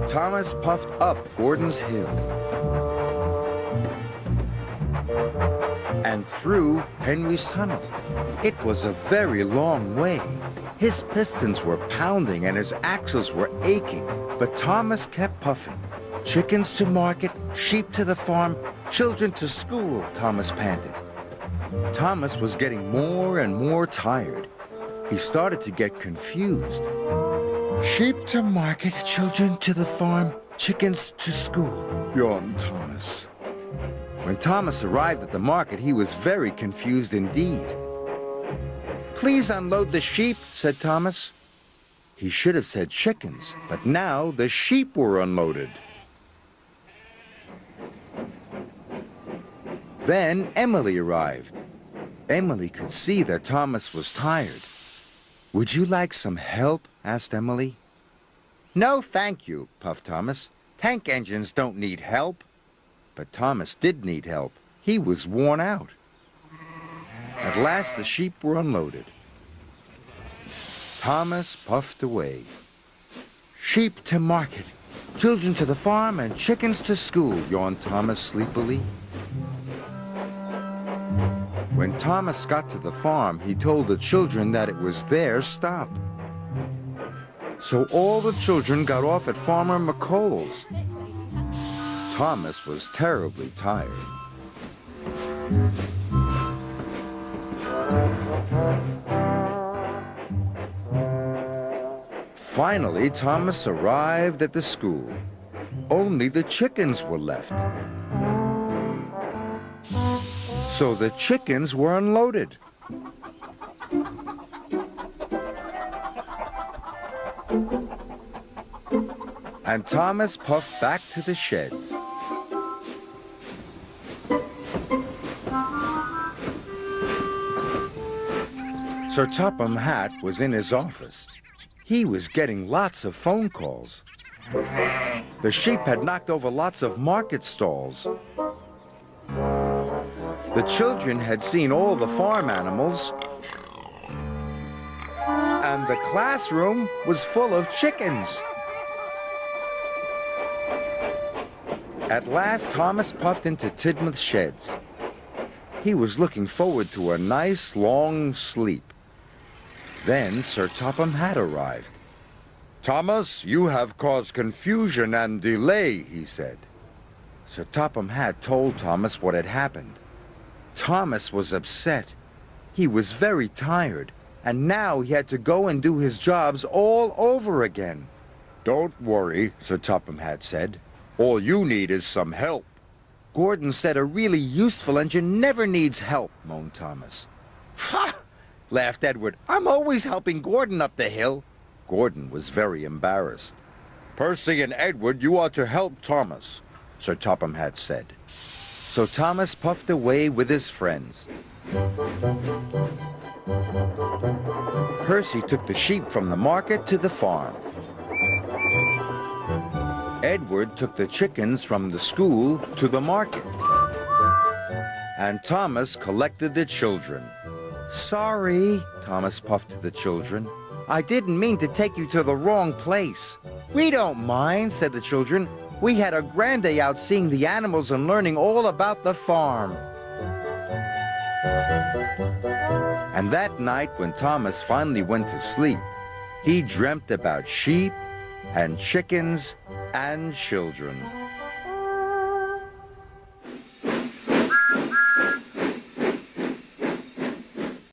Thomas puffed up Gordon's hill and through Henry's tunnel. It was a very long way. His pistons were pounding and his axles were aching, but Thomas kept puffing. Chickens to market, sheep to the farm, children to school, Thomas panted. Thomas was getting more and more tired. He started to get confused. Sheep to market, children to the farm, chickens to school, yawned Thomas. When Thomas arrived at the market, he was very confused indeed. Please unload the sheep, said Thomas. He should have said chickens, but now the sheep were unloaded. Then Emily arrived. Emily could see that Thomas was tired. Would you like some help? Asked Emily. No, thank you, puffed Thomas. Tank engines don't need help. But Thomas did need help. He was worn out. At last the sheep were unloaded. Thomas puffed away. Sheep to market, children to the farm, and chickens to school, yawned Thomas sleepily. When Thomas got to the farm, he told the children that it was their stop. So all the children got off at Farmer McColl's. Thomas was terribly tired. Finally, Thomas arrived at the school. Only the chickens were left. So the chickens were unloaded. And Thomas puffed back to the sheds. Sir Topham Hatt was in his office. He was getting lots of phone calls. The sheep had knocked over lots of market stalls. The children had seen all the farm animals, and the classroom was full of chickens. At last, Thomas puffed into Tidmouth's sheds. He was looking forward to a nice long sleep. Then Sir Topham Hatt arrived. Thomas, you have caused confusion and delay, he said. Sir Topham Hatt told Thomas what had happened. Thomas was upset. He was very tired, and now he had to go and do his jobs all over again. Don't worry, Sir Topham Hatt said. All you need is some help. Gordon said a really useful engine never needs help, moaned Thomas. Ha! Laughed Edward. I'm always helping Gordon up the hill. Gordon was very embarrassed. Percy and Edward, you ought to help Thomas, Sir Topham Hatt said. So Thomas puffed away with his friends. Percy took the sheep from the market to the farm. Edward took the chickens from the school to the market. And Thomas collected the children. Sorry, Thomas puffed to the children. I didn't mean to take you to the wrong place. We don't mind, said the children. We had a grand day out seeing the animals and learning all about the farm. And that night, when Thomas finally went to sleep, he dreamt about sheep and chickens and children.